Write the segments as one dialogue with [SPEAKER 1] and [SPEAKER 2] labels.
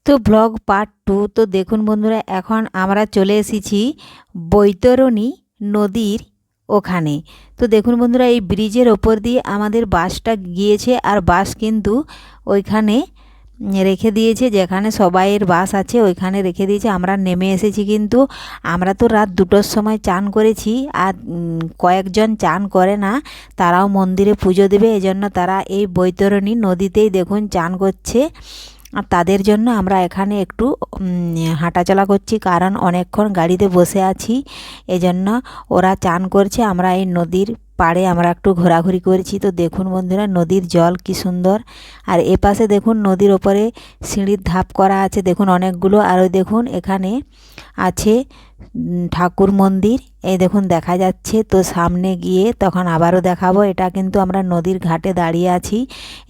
[SPEAKER 1] তো blog part 2। তো দেখুন বন্ধুরা, এখন আমরা চলে এসেছি বৈতরণী নদীর ওখানে। তো দেখুন বন্ধুরা, এই ব্রিজের ওপর দিয়ে আমাদের বাসটা গিয়েছে, আর বাস কিন্তু ওইখানে রেখে দিয়েছে, যেখানে সবাইয়ের বাস আছে ওইখানে রেখে দিয়েছে। আমরা নেমে এসেছি, কিন্তু আমরা তো রাত 2টোর সময় চান করেছি, আর কয়েকজন চান করে না, তারাও মন্দিরে পুজো দেবে, এজন্য তারা এই বৈতরণী নদীতেই দেখুন চান করছে। আর তাদের জন্য আমরা এখানে একটু হাঁটাচলা করছি, কারণ অনেকক্ষণ গাড়িতে বসে আছি, এজন্য ওরা চান করছে, আমরা এই নদীর পাড়ে আমরা একটু ঘোরাঘুরি করেছি। তো দেখুন বন্ধুরা, নদীর জল কি সুন্দর। আর এপাশে দেখুন নদীর ওপরে সিঁড়ির ধাপ করা আছে, দেখুন অনেকগুলো। আর ওই দেখুন এখানে আছে ঠাকুর মন্দির, এই দেখুন দেখা যাচ্ছে। তো সামনে গিয়ে তখন আবারও দেখাবো। এটা কিন্তু আমরা নদীর ঘাটে দাঁড়িয়ে আছি,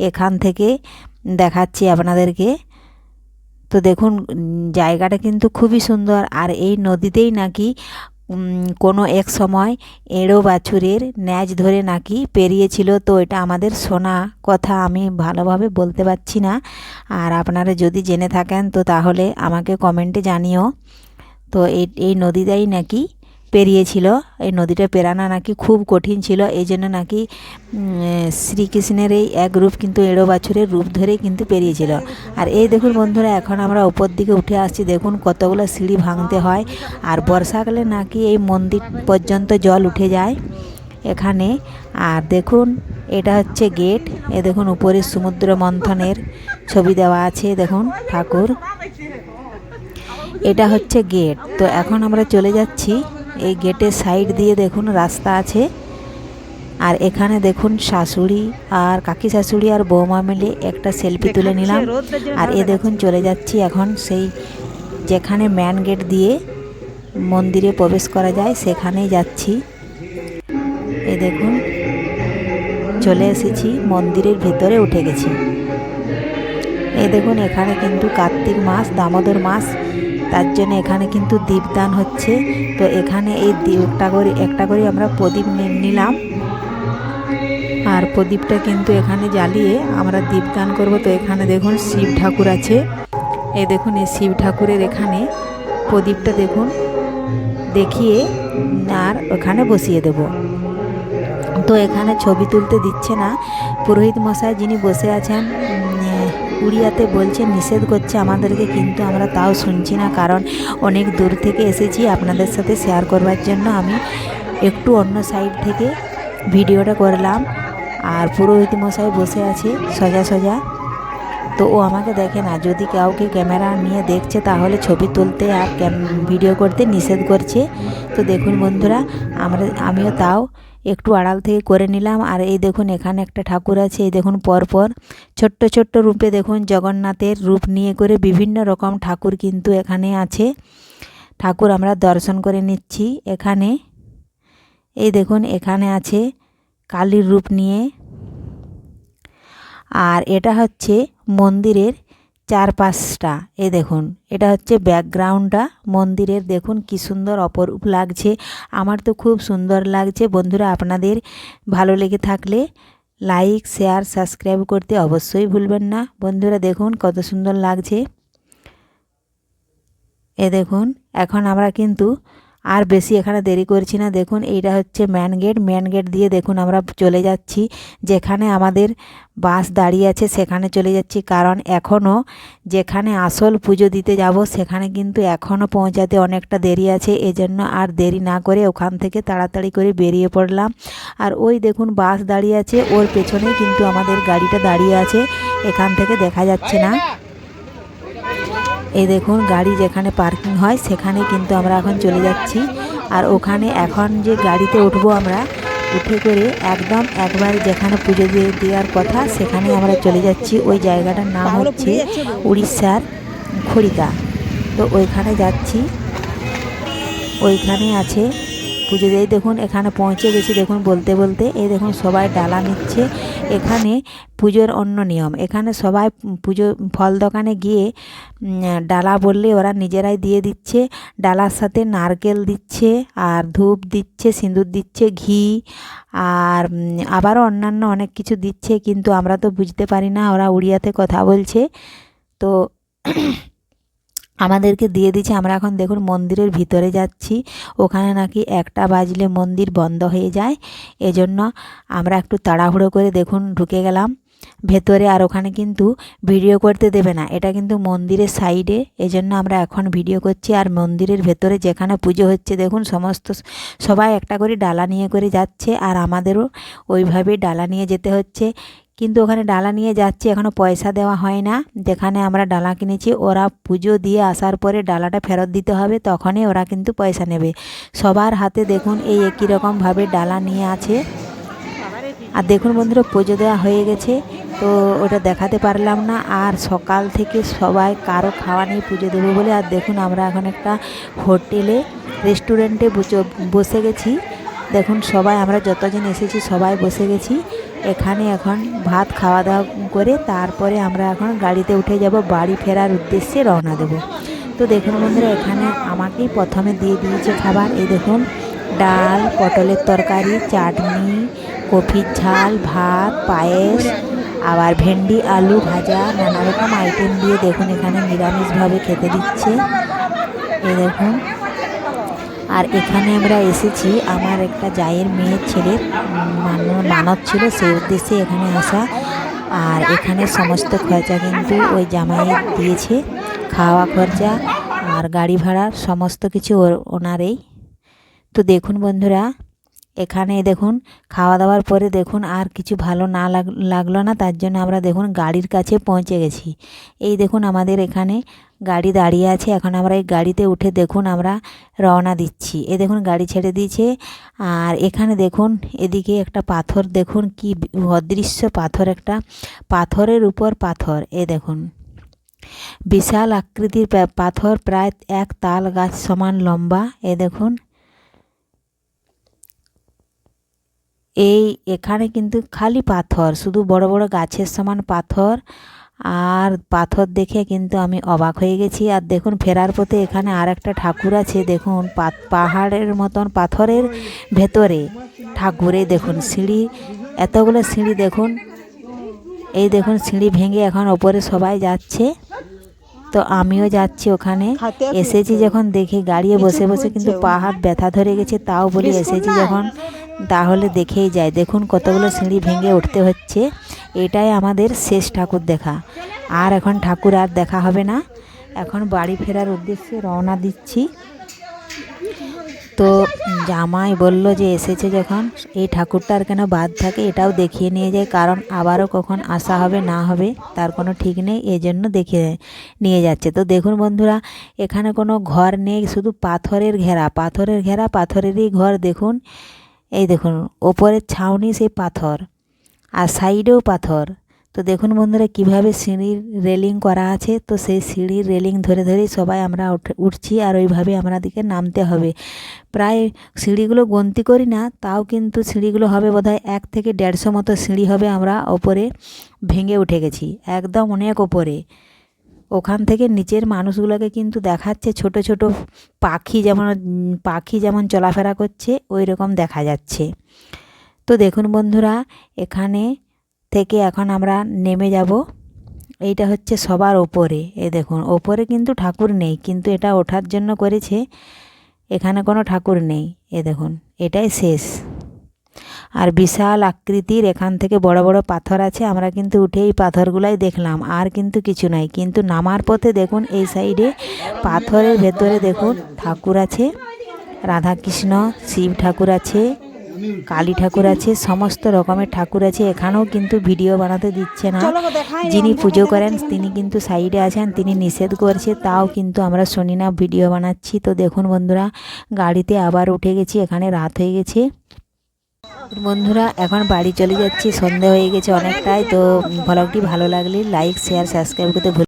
[SPEAKER 1] এখান থেকে দেখাচ্ছি আপনাদেরকে। তো দেখুন জায়গাটা কিন্তু খুবই সুন্দর। আর এই নদীতেই নাকি কোনো এক সময় এঁড়ো বাছুরের ন্যাজ ধরে নাকি পেরিয়েছিল। তো এটা আমাদের শোনা কথা, আমি ভালোভাবে বলতে পারছি না। আর আপনারা যদি জেনে থাকেন তো তাহলে আমাকে কমেন্টে জানিও। তো এই নদীটাই নাকি পেরিয়েছিল। এই নদীটা পেরানো নাকি খুব কঠিন ছিল, এই জন্য নাকি শ্রীকৃষ্ণের এই এক রূপ কিন্তু এঁড়ো বাছুরের রূপ ধরেই কিন্তু পেরিয়েছিল। আর এই দেখুন বন্ধুরা, এখন আমরা উপর দিকে উঠে আসছি, দেখুন কতগুলো সিঁড়ি ভাঙতে হয়। আর বর্ষাকালে নাকি এই মন্দির পর্যন্ত জল উঠে যায় এখানে। আর দেখুন এটা হচ্ছে গেট, এ দেখুন উপরে সমুদ্র মন্থনের ছবি দেওয়া আছে, দেখুন ঠাকুর, এটা হচ্ছে গেট। তো এখন আমরা চলে যাচ্ছি, এই গেটের সাইড দিয়ে দেখুন রাস্তা আছে। আর এখানে দেখুন শাশুড়ি আর কাকি শাশুড়ি আর বৌমা মিলে একটা সেলফি তুলে নিলাম। আর এ দেখুন চলে যাচ্ছি এখন সেই যেখানে মেন গেট দিয়ে মন্দিরে প্রবেশ করা যায় সেখানেই যাচ্ছি। এই দেখুন চলে এসেছি, মন্দিরের ভিতরে উঠে গেছি। এই দেখুন এখানে কিন্তু কার্তিক মাস, দামোদর মাস, তার জন্য এখানে কিন্তু দীপদান হচ্ছে। তো এখানে এই একটা করে আমরা প্রদীপ নিলাম, আর প্রদীপটা কিন্তু এখানে জ্বালিয়ে আমরা দীপদান করব। তো এখানে দেখুন শিব ঠাকুর আছে, এই দেখুন এই শিব ঠাকুরের এখানে প্রদীপটা দেখুন দেখিয়ে আর ওখানে বসিয়ে দেব। তো এখানে ছবি তুলতে দিচ্ছে না, পুরোহিত মশাই যিনি বসে আছেন উড়িয়াতে বলছে, নিষেধ করছে আমাদেরকে, কিন্তু আমরা তাও শুনছি না, কারণ অনেক দূর থেকে এসেছি আপনাদের সাথে শেয়ার করবার জন্য। আমি একটু অন্য সাইড থেকে ভিডিওটা করলাম। আর পুরোহিত মশাই বসে আছে সোজা সোজা, তো ও আমাকে দেখে না, যদি কাউকে ক্যামেরা নিয়ে দেখছে তাহলে ছবি তুলতে আর ভিডিও করতে নিষেধ করছে। তো দেখুন বন্ধুরা, আমিও তাও একটু আড়াল থেকে করে নিলাম। আর এই দেখুন এখানে একটা ঠাকুর আছে, এই দেখুন পরপর ছোট্ট ছোট্ট রূপে দেখুন জগন্নাথের রূপ নিয়ে করে বিভিন্ন রকম ঠাকুর কিন্তু এখানে আছে। ঠাকুর আমরা দর্শন করে নিচ্ছি এখানে। এই দেখুন এখানে আছে কালীর রূপ নিয়ে। আর এটা হচ্ছে মন্দিরের চারপাশটা, এই দেখুন এটা হচ্ছে ব্যাকগ্রাউন্ডটা মন্দিরের, দেখুন কি সুন্দর অপরূপ লাগছে। আমার তো খুব সুন্দর লাগছে। বন্ধুরা আপনাদের ভালো লেগে থাকলে লাইক শেয়ার সাবস্ক্রাইব করতে অবশ্যই ভুলবেন না। বন্ধুরা দেখুন কত সুন্দর লাগছে। এ দেখুন এখন আমরা কিন্তু আর বেশি এখানে দেরি করছি না। দেখুন এইটা হচ্ছে মেন গেট দিয়ে দেখুন আমরা চলে যাচ্ছি, যেখানে আমাদের বাস দাঁড়িয়ে আছে সেখানে চলে যাচ্ছি, কারণ এখনও যেখানে আসল পুজো দিতে যাব সেখানে কিন্তু এখনও পৌঁছাতে অনেকটা দেরি আছে, এজন্য আর দেরি না করে ওখান থেকে তাড়াতাড়ি করে বেরিয়ে পড়লাম। আর ওই দেখুন বাস দাঁড়িয়ে আছে, ওর পেছনেই কিন্তু আমাদের গাড়িটা দাঁড়িয়ে আছে, এখান থেকে দেখা যাচ্ছে না। এই দেখুন গাড়ি যেখানে পার্কিং হয় সেখানে কিন্তু আমরা এখন চলে যাচ্ছি। আর ওখানে এখন যে গাড়িতে উঠবো আমরা, উঠে করে একদম একবার যেখানে পুজো দেওয়ার কথা সেখানে আমরা চলে যাচ্ছি। ওই জায়গাটার নাম হচ্ছে উড়িষ্যার খড়িকা। তো ওইখানে যাচ্ছি, ওইখানে আছে পুজো দিয়ে। দেখুন এখানে পৌঁছে গেছি, দেখুন বলতে বলতে এই দেখুন সবাই ডালা নিচ্ছে। এখানে পুজোর অন্য নিয়ম, এখানে সবাই পুজো ফল দোকানে গিয়ে ডালা বললে ওরা নিজেরাই দিয়ে দিচ্ছে। ডালার সাথে নারকেল দিচ্ছে, আর ধূপ দিচ্ছে, সিঁদুর দিচ্ছে, ঘি, আর আবারও অন্যান্য অনেক কিছু দিচ্ছে, কিন্তু আমরা তো বুঝতে পারি না, ওরা উড়িয়াতে কথা বলছে। তো আমাদেরকে দিয়ে দিচ্ছে। আমরা এখন দেখুন মন্দিরের ভিতরে যাচ্ছি। ওখানে নাকি 1টা বাজলে মন্দির বন্ধ হয়ে যায়, এজন্য আমরা একটু তাড়াহুড়ো করে দেখুন ঢুকে গেলাম ভেতরে। আর ওখানে কিন্তু ভিডিও করতে দেবে না, এটা কিন্তু মন্দিরের সাইডে, এজন্য আমরা এখন ভিডিও করছি। আর মন্দিরের ভেতরে যেখানে পুজো হচ্ছে দেখুন সবাই একটা করে ডালা নিয়ে করে যাচ্ছে, আর আমাদেরও ওইভাবে ডালা নিয়ে যেতে হচ্ছে। কিন্তু ওখানে ডালা নিয়ে যাচ্ছি, এখনও পয়সা দেওয়া হয় না। যেখানে আমরা ডালা কিনেছি ওরা পুজো দিয়ে আসার পরে ডালাটা ফেরত দিতে হবে, তখনই ওরা কিন্তু পয়সা নেবে। সবার হাতে দেখুন এই একই রকমভাবে ডালা নিয়ে আছে। আর দেখুন বন্ধুরা পুজো দেওয়া হয়ে গেছে, তো ওটা দেখাতে পারলাম না। আর সকাল থেকে সবাই কারো খাওয়া নেই পুজো দেবে বলে। আর দেখুন আমরা এখন একটা হোটেলে রেস্টুরেন্টে বসে গেছি। দেখুন সবাই আমরা যতজন এসেছি সবাই বসে গেছি এখানে। এখন ভাত খাওয়া দাওয়া করে তারপরে আমরা এখন গাড়িতে উঠে যাব, বাড়ি ফেরার উদ্দেশ্যে রওনা দেব। তো দেখুন বন্ধুরা এখানে আমাকেই প্রথমে দিয়ে দিয়েছে খাবার। এই দেখুন ডাল, পটলের তরকারি, চাটনি, কফির ঝাল, ভাত, পায়েস, আবার ভেন্ডি আলু ভাজা, নানা রকম আইটেম দিয়ে দেখুন এখানে নিরামিষভাবে খেতে দিচ্ছে। এই দেখুন। আর এখানে আমরা এসেছি আমার একটা জায়ের মেয়ের ছেলের মানত ছিল, সেই উদ্দেশ্যে এখানে আসা। আর এখানে সমস্ত খরচা কিন্তু ওই জামাই দিয়েছে, খাওয়া খরচা আর গাড়ি ভাড়া সমস্ত কিছু ওনারই। তো দেখুন বন্ধুরা এখানে দেখুন খাওয়া দাওয়ার পরে দেখুন আর কিছু ভালো না লাগলো না, তার জন্য আমরা দেখুন গাড়ির কাছে পৌঁছে গেছি। এই দেখুন আমাদের এখানে গাড়ি দাঁড়িয়ে আছে, এখন আমরা এই গাড়িতে উঠে দেখুন আমরা রওনা দিচ্ছি। এ দেখুন গাড়ি ছেড়ে দিয়েছে। আর এখানে দেখুন এদিকে একটা পাথর, দেখুন কি অদৃশ্য পাথর, একটা পাথরের উপর পাথর। এ দেখুন বিশাল আকৃতির পাথর, প্রায় 1 তাল গাছ সমান লম্বা। এ দেখুন এখানে কিন্তু খালি পাথর, শুধু বড় বড় গাছের সমান পাথর। আর পাথর দেখে কিন্তু আমি অবাক হয়ে গেছি। আর দেখুন ফেরার পথে এখানে আর একটা ঠাকুর আছে, দেখুন পাহাড়ের মতন পাথরের ভেতরে ঠাকুরে। দেখুন সিঁড়ি, এতগুলো সিঁড়ি দেখুন। এই দেখুন সিঁড়ি ভেঙে এখন ওপরে সবাই যাচ্ছে, তো আমিও যাচ্ছি ওখানে। এসেছি যখন দেখি গাড়িতে বসে বসে কিন্তু পা হাত ব্যথা ধরে গেছে, তাও বলি এসেছি যখন তাহলে দেখেই যাই। দেখুন কতগুলো সিঁড়ি ভেঙে উঠতে হচ্ছে। এটাই আমাদের শেষ ঠাকুর দেখা, আর এখন ঠাকুর আর দেখা হবে না। এখন বাড়ি ফেরার উদ্দেশ্যে রওনা দিচ্ছি। তো জামাই বলল যে এসেছে যখন এই ঠাকুরটার কেন বাদ থাকে, এটাও দেখিয়ে নিয়ে যায়, কারণ আবারও কখন আসা হবে না হবে তার কোনো ঠিক নেই, এজন্য দেখিয়ে নিয়ে যাচ্ছে। তো দেখুন বন্ধুরা এখানে কোনো ঘর নেই, শুধু পাথরের ঘেরা, পাথরেরই ঘর। দেখুন এই দেখুন ওপরের ছাউনি সেই পাথর, আর সাইডেও পাথর। তো দেখুন বন্ধুরা কিভাবে সিঁড়ির রেলিং করা আছে, তো সেই সিঁড়ির রেলিং ধরে ধরেই সবাই আমরা উঠছি, আর ওইভাবে আমাদেরকে নামতে হবে। প্রায় সিঁড়িগুলো গন্তি করি না, তাও কিন্তু সিঁড়িগুলো হবে বোধহয় 1 থেকে 150 মতো সিঁড়ি হবে। আমরা ওপরে ভেঙে উঠে গেছি একদম অনেক ওপরে। ওখান থেকে নিচের মানুষগুলোকে কিন্তু দেখাচ্ছে ছোট ছোট পাখি যেমন চলাফেরা করছে ওই রকম দেখা যাচ্ছে। তো দেখুন বন্ধুরা এখানে থেকে এখন আমরা নেমে যাব। এইটা হচ্ছে সবার ওপরে। এ দেখুন ওপরে কিন্তু ঠাকুর নেই, কিন্তু এটা ওঠার জন্য করেছে, এখানে কোনো ঠাকুর নেই। এ দেখুন এটাই শেষ। আর বিশাল আকৃতির এখান থেকে বড় বড় পাথর আছে, আমরা কিন্তু উঠে এই পাথরগুলাই দেখলাম, আর কিন্তু কিছু নাই। কিন্তু নামার পথে দেখুন এই সাইডে পাথরের ভেতরে দেখুন ঠাকুর আছে, রাধাকৃষ্ণ, শিব ঠাকুর আছে, কালী ঠাকুর আছে, সমস্ত রকমের ঠাকুর আছে। এখানেও কিন্তু ভিডিও বানাতে দিচ্ছে না, যিনি পুজো করেন তিনি কিন্তু সাইডে আছেন, তিনি নিষেধ করছে, তাও কিন্তু আমরা শুনি না, ভিডিও বানাচ্ছি। তো দেখুন বন্ধুরা গাড়িতে আবার উঠে গেছি, এখানে রাত হয়ে গেছে। বন্ধুরা এখন বাড়ি চলে যাচ্ছি, সন্ধে হয়ে গেছে অনেকটাই। তো ব্লগটি ভালো লাগলে লাইক শেয়ার সাবস্ক্রাইব করতে